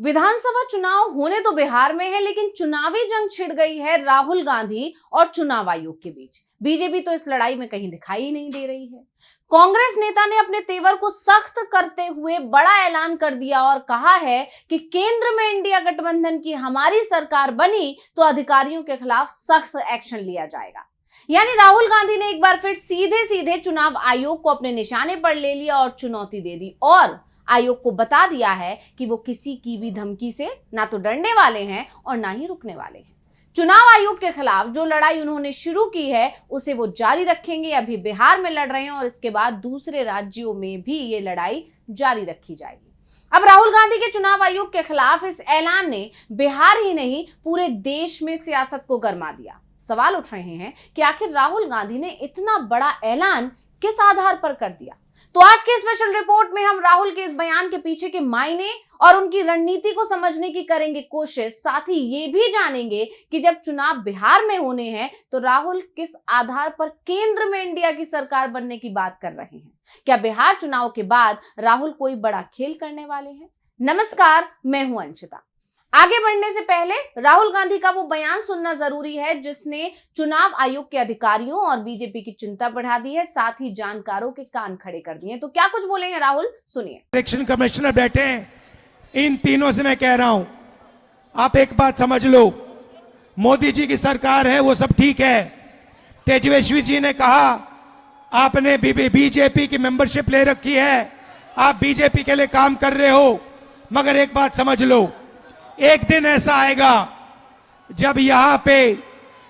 विधानसभा चुनाव होने तो बिहार में है, लेकिन चुनावी जंग छिड़ गई है राहुल गांधी और चुनाव आयोग के बीच। बीजेपी तो इस लड़ाई में कहीं दिखाई ही नहीं दे रही है। कांग्रेस नेता ने अपने तेवर को सख्त करते हुए बड़ा ऐलान कर दिया और कहा है कि केंद्र में इंडिया गठबंधन की हमारी सरकार बनी तो अधिकारियों के खिलाफ सख्त एक्शन लिया जाएगा। यानी राहुल गांधी ने एक बार फिर सीधे सीधे चुनाव आयोग को अपने निशाने पर ले लिया और चुनौती दे दी और आयोग को बता दिया है कि वो किसी की भी धमकी से ना तो डरने वाले हैं और ना ही रुकने वाले हैं। चुनाव आयोग के खिलाफ जो लड़ाई उन्होंने शुरू की है उसे वो जारी रखेंगे। अभी बिहार में लड़ रहे हैं और इसके बाद दूसरे राज्यों में भी ये लड़ाई जारी रखी जाएगी। अब राहुल गांधी के चुनाव आयोग के खिलाफ इस ऐलान ने बिहार ही नहीं पूरे देश में सियासत को गरमा दिया। सवाल उठ रहे हैं कि आखिर राहुल गांधी ने इतना बड़ा ऐलान किस आधार पर कर दिया। तो आज की स्पेशल रिपोर्ट में हम राहुल के इस बयान के पीछे के मायने और उनकी रणनीति को समझने की करेंगे कोशिश। साथ ही ये भी जानेंगे कि जब चुनाव बिहार में होने हैं तो राहुल किस आधार पर केंद्र में इंडिया की सरकार बनने की बात कर रहे हैं। क्या बिहार चुनाव के बाद राहुल कोई बड़ा खेल करने वाले हैं? नमस्कार, मैं हूं अंशिता। आगे बढ़ने से पहले राहुल गांधी का वो बयान सुनना जरूरी है जिसने चुनाव आयोग के अधिकारियों और बीजेपी की चिंता बढ़ा दी है, साथ ही जानकारों के कान खड़े कर दिए। तो क्या कुछ बोले हैं राहुल, सुनिए। इलेक्शन कमिश्नर बैठे हैं, इन तीनों से मैं कह रहा हूं, आप एक बात समझ लो, मोदी जी की सरकार है वो सब ठीक है। तेजस्वी जी ने कहा आपने बीजेपी की मेंबरशिप ले रखी है, आप बीजेपी के लिए काम कर रहे हो, मगर एक बात समझ लो, एक दिन ऐसा आएगा जब यहां पे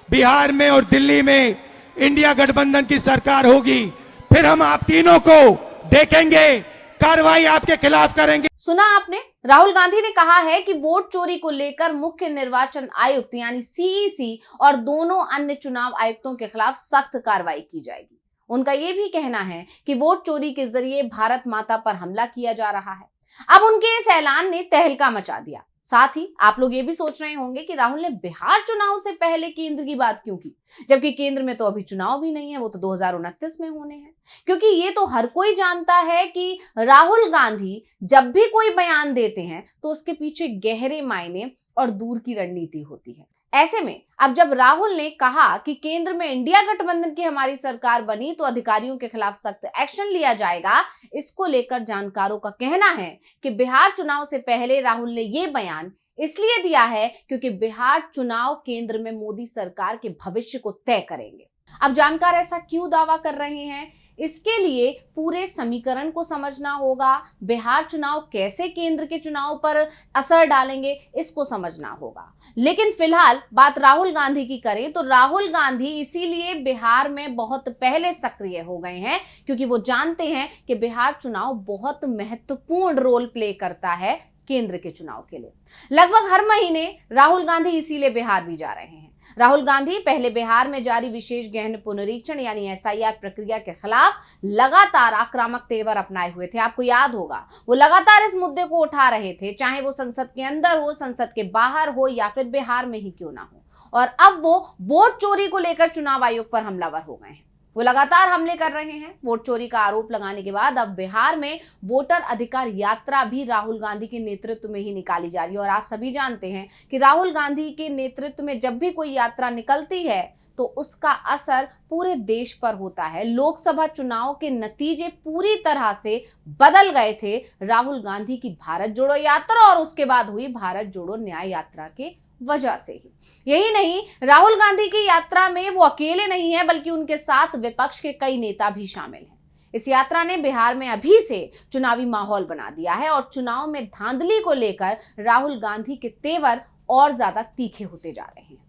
बिहार में और दिल्ली में इंडिया गठबंधन की सरकार होगी, फिर हम आप तीनों को देखेंगे, कार्रवाई आपके खिलाफ करेंगे। सुना आपने, राहुल गांधी ने कहा है कि वोट चोरी को लेकर मुख्य निर्वाचन आयुक्त यानी सीईसी और दोनों अन्य चुनाव आयुक्तों के खिलाफ सख्त कार्रवाई की जाएगी। उनका यह भी कहना है कि वोट चोरी के जरिए भारत माता पर हमला किया जा रहा है। अब उनके इस ऐलान ने तहलका मचा दिया। साथ ही आप लोग ये भी सोच रहे होंगे कि राहुल ने बिहार चुनाव से पहले केंद्र की बात क्यों की, जबकि केंद्र में तो अभी चुनाव भी नहीं है, वो तो 2029 में होने हैं। क्योंकि ये तो हर कोई जानता है कि राहुल गांधी जब भी कोई बयान देते हैं तो उसके पीछे गहरे मायने और दूर की रणनीति होती है। ऐसे में अब जब राहुल ने कहा कि केंद्र में इंडिया गठबंधन की हमारी सरकार बनी तो अधिकारियों के खिलाफ सख्त एक्शन लिया जाएगा, इसको लेकर जानकारों का कहना है कि बिहार चुनाव से पहले राहुल ने यह बयान इसलिए दिया है क्योंकि बिहार चुनाव केंद्र में मोदी सरकार के भविष्य को तय करेंगे। अब जानकार ऐसा क्यों दावा कर रहे हैं, इसके लिए पूरे समीकरण को समझना होगा। बिहार चुनाव कैसे केंद्र के चुनाव पर असर डालेंगे, इसको समझना होगा। लेकिन फिलहाल बात राहुल गांधी की करें तो राहुल गांधी इसीलिए बिहार में बहुत पहले सक्रिय हो गए हैं क्योंकि वो जानते हैं कि बिहार चुनाव बहुत महत्वपूर्ण रोल प्ले करता है केंद्र के चुनाव के लिए। लगभग हर महीने राहुल गांधी इसीलिए बिहार भी जा रहे हैं। राहुल गांधी पहले बिहार में जारी विशेष गहन पुनरीक्षण यानी एसआईआर प्रक्रिया के खिलाफ लगातार आक्रामक तेवर अपनाए हुए थे। आपको याद होगा, वो लगातार इस मुद्दे को उठा रहे थे, चाहे वो संसद के अंदर हो, संसद के बाहर हो या फिर बिहार में ही क्यों ना हो। और अब वो वोट चोरी को लेकर चुनाव आयोग पर हमलावर हो गए हैं। वो लगातार हमले कर रहे हैं। वोट चोरी का आरोप लगाने के बाद अब बिहार में वोटर अधिकार यात्रा भी राहुल गांधी के नेतृत्व में ही निकाली जा रही है। और आप सभी जानते हैं कि राहुल गांधी के नेतृत्व में जब भी कोई यात्रा निकलती है तो उसका असर पूरे देश पर होता है। लोकसभा चुनाव के नतीजे पूरी तरह से बदल गए थे राहुल गांधी की भारत जोड़ो यात्रा और उसके बाद हुई भारत जोड़ो न्याय यात्रा के वजह से ही। यही नहीं, राहुल गांधी की यात्रा में वो अकेले नहीं है बल्कि उनके साथ विपक्ष के कई नेता भी शामिल हैं। इस यात्रा ने बिहार में अभी से चुनावी माहौल बना दिया है और चुनाव में धांधली को लेकर राहुल गांधी के तेवर और ज्यादा तीखे होते जा रहे हैं।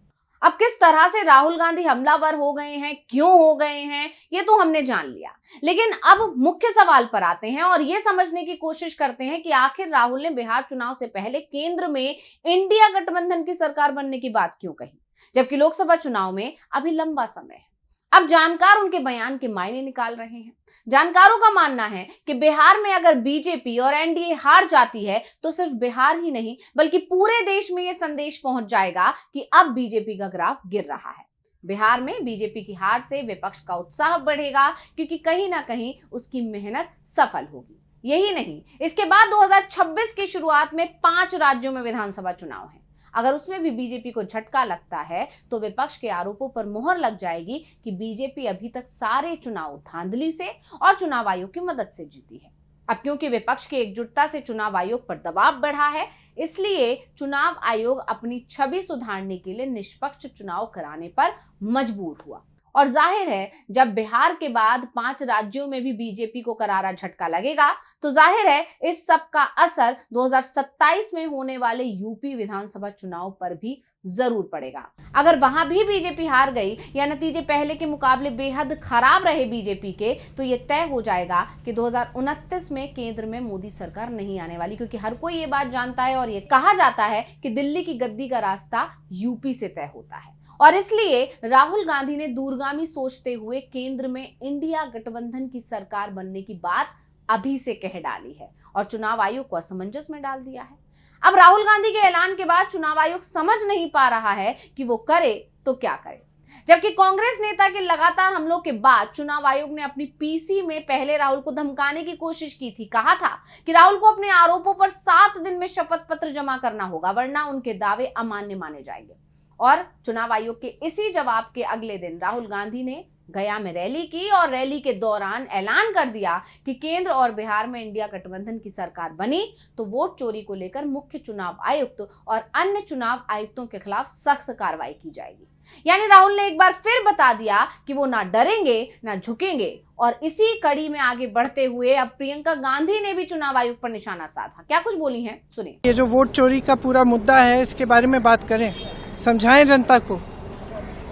अब किस तरह से राहुल गांधी हमलावर हो गए हैं, क्यों हो गए हैं, ये तो हमने जान लिया। लेकिन अब मुख्य सवाल पर आते हैं और ये समझने की कोशिश करते हैं कि आखिर राहुल ने बिहार चुनाव से पहले केंद्र में इंडिया गठबंधन की सरकार बनने की बात क्यों कही, जबकि लोकसभा चुनाव में अभी लंबा समय है। अब जानकार उनके बयान के मायने निकाल रहे हैं। जानकारों का मानना है कि बिहार में अगर बीजेपी और एनडीए हार जाती है तो सिर्फ बिहार ही नहीं बल्कि पूरे देश में यह संदेश पहुंच जाएगा कि अब बीजेपी का ग्राफ गिर रहा है। बिहार में बीजेपी की हार से विपक्ष का उत्साह बढ़ेगा क्योंकि कहीं ना कहीं उसकी मेहनत सफल होगी। यही नहीं, इसके बाद 2026 की शुरुआत में 5 राज्यों में विधानसभा चुनाव है। अगर उसमें भी बीजेपी को झटका लगता है तो विपक्ष के आरोपों पर मोहर लग जाएगी कि बीजेपी अभी तक सारे चुनाव धांधली से और चुनाव आयोग की मदद से जीती है। अब क्योंकि विपक्ष की एकजुटता से चुनाव आयोग पर दबाव बढ़ा है, इसलिए चुनाव आयोग अपनी छवि सुधारने के लिए निष्पक्ष चुनाव कराने पर मजबूर हुआ। और जाहिर है, जब बिहार के बाद 5 राज्यों में भी बीजेपी को करारा झटका लगेगा तो जाहिर है इस सब का असर 2027 में होने वाले यूपी विधानसभा चुनाव पर भी जरूर पड़ेगा। अगर वहां भी बीजेपी हार गई या नतीजे पहले के मुकाबले बेहद खराब रहे बीजेपी के, तो ये तय हो जाएगा कि 2029 में केंद्र में मोदी सरकार नहीं आने वाली, क्योंकि हर कोई ये बात जानता है और ये कहा जाता है कि दिल्ली की गद्दी का रास्ता यूपी से तय होता है। और इसलिए राहुल गांधी ने दूरगामी सोचते हुए केंद्र में इंडिया गठबंधन की सरकार बनने की बात अभी से कह डाली है और चुनाव आयोग को असमंजस में डाल दिया है। अब राहुल गांधी के ऐलान के बाद चुनाव आयोग समझ नहीं पा रहा है कि वो करे तो क्या करे। जबकि कांग्रेस नेता के लगातार हमलों के बाद चुनाव आयोग ने अपनी पीसी में पहले राहुल को धमकाने की कोशिश की थी। कहा था कि राहुल को अपने आरोपों पर 7 दिन में शपथ पत्र जमा करना होगा, वरना उनके दावे अमान्य माने जाएंगे। और चुनाव आयोग के इसी जवाब के अगले दिन राहुल गांधी ने गया में रैली की और रैली के दौरान ऐलान कर दिया कि केंद्र और बिहार में इंडिया गठबंधन की सरकार बनी तो वोट चोरी को लेकर मुख्य चुनाव आयुक्त और अन्य चुनाव आयुक्तों के खिलाफ सख्त कार्रवाई की जाएगी। यानी राहुल ने एक बार फिर बता दिया कि वो ना डरेंगे ना झुकेंगे। और इसी कड़ी में आगे बढ़ते हुए अब प्रियंका गांधी ने भी चुनाव आयोग पर निशाना साधा। क्या कुछ बोली हैं, सुनिए। ये जो वोट चोरी का पूरा मुद्दा है, इसके बारे में बात करें, समझाएं जनता को।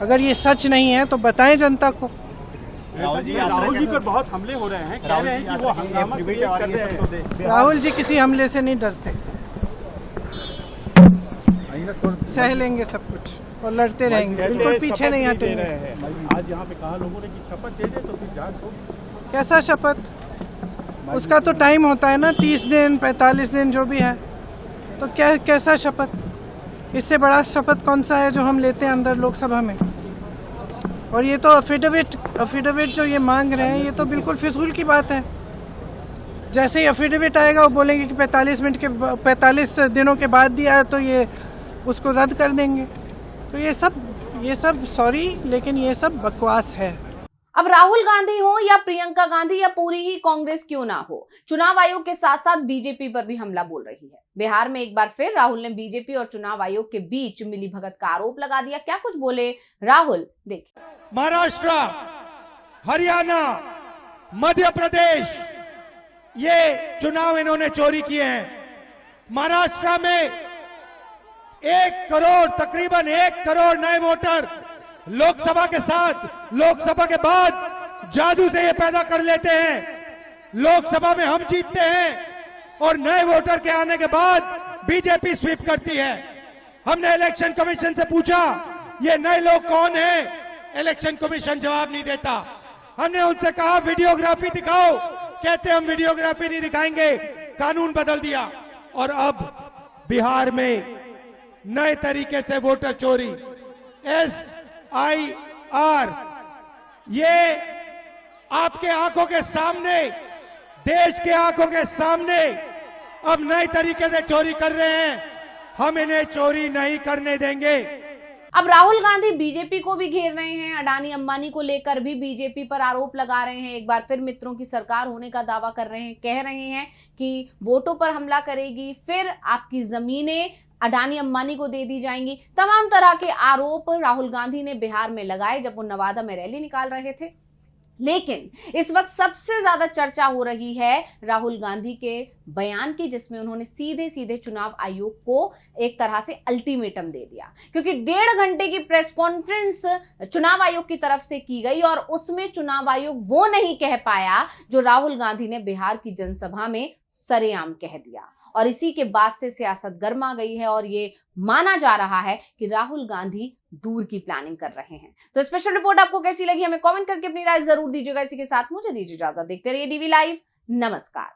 अगर ये सच नहीं है तो बताएं जनता को। राहुल जी पर बहुत हमले हो रहे हैं, कह रहे हैं कि वो हंगामा क्रिएट कर रहे हैं। राहुल जी किसी हमले से नहीं डरते, सह लेंगे सब कुछ और लड़ते रहेंगे, बिल्कुल पीछे नहीं हटेंगे। आज यहाँ पे कहा लोगों ने कि शपथ दे दे तो फिर जांच होगी। कैसा शपथ? उसका तो टाइम होता है ना, 30 दिन 45 दिन जो भी है। तो क्या कैसा शपथ? इससे बड़ा शपथ कौन सा है जो हम लेते हैं अंदर लोकसभा में? और ये तो अफिडेविट जो ये मांग रहे हैं, ये तो बिल्कुल फिजूल की बात है। जैसे ही अफिडेविट आएगा वो बोलेंगे कि 45 दिनों के बाद दिया है तो ये उसको रद्द कर देंगे। तो ये सब सॉरी, लेकिन ये सब बकवास है। अब राहुल गांधी हो या प्रियंका गांधी या पूरी ही कांग्रेस क्यों ना हो, चुनाव आयोग के साथ साथ बीजेपी पर भी हमला बोल रही है। बिहार में एक बार फिर राहुल ने बीजेपी और चुनाव आयोग के बीच मिलीभगत का आरोप लगा दिया। क्या कुछ बोले राहुल, देखिए। महाराष्ट्र, हरियाणा, मध्य प्रदेश, ये चुनाव इन्होंने चोरी किए हैं। महाराष्ट्र में 1 करोड़, तकरीबन 1 करोड़ नए वोटर लोकसभा के साथ, लोकसभा के बाद जादू से ये पैदा कर लेते हैं। लोकसभा में हम जीतते हैं और नए वोटर के आने के बाद बीजेपी स्वीप करती है। हमने इलेक्शन कमीशन से पूछा ये नए लोग कौन हैं, इलेक्शन कमीशन जवाब नहीं देता। हमने उनसे कहा वीडियोग्राफी दिखाओ, कहते हम वीडियोग्राफी नहीं दिखाएंगे, कानून बदल दिया। और अब बिहार में नए तरीके से वोटर चोरी, SIR, ये आपके आंखों के सामने, देश के आंखों के सामने अब नए तरीके से चोरी कर रहे हैं। हम इन्हें चोरी नहीं करने देंगे। अब राहुल गांधी बीजेपी को भी घेर रहे हैं, अडानी अंबानी को लेकर भी बीजेपी पर आरोप लगा रहे हैं। एक बार फिर मित्रों की सरकार होने का दावा कर रहे हैं, कह रहे हैं कि वोटों पर हमला करेगी, फिर आपकी जमीनें अडानी अंबानी को दे दी जाएंगी। तमाम तरह के आरोप राहुल गांधी ने बिहार में लगाए जब वो नवादा में रैली निकाल रहे थे। लेकिन इस वक्त सबसे ज्यादा चर्चा हो रही है राहुल गांधी के बयान की, जिसमें उन्होंने सीधे सीधे चुनाव आयोग को एक तरह से अल्टीमेटम दे दिया, क्योंकि 1.5 घंटे की प्रेस कॉन्फ्रेंस चुनाव आयोग की तरफ से की गई और उसमें चुनाव आयोग वो नहीं कह पाया जो राहुल गांधी ने बिहार की जनसभा में सरेआम कह दिया। और इसी के बाद से सियासत गर्मा गई है और ये माना जा रहा है कि राहुल गांधी दूर की प्लानिंग कर रहे हैं। तो स्पेशल रिपोर्ट आपको कैसी लगी, हमें कमेंट करके अपनी राय जरूर दीजिएगा। इसी के साथ मुझे दीजिए इजाजत। देखते रहिए DV लाइव। नमस्कार।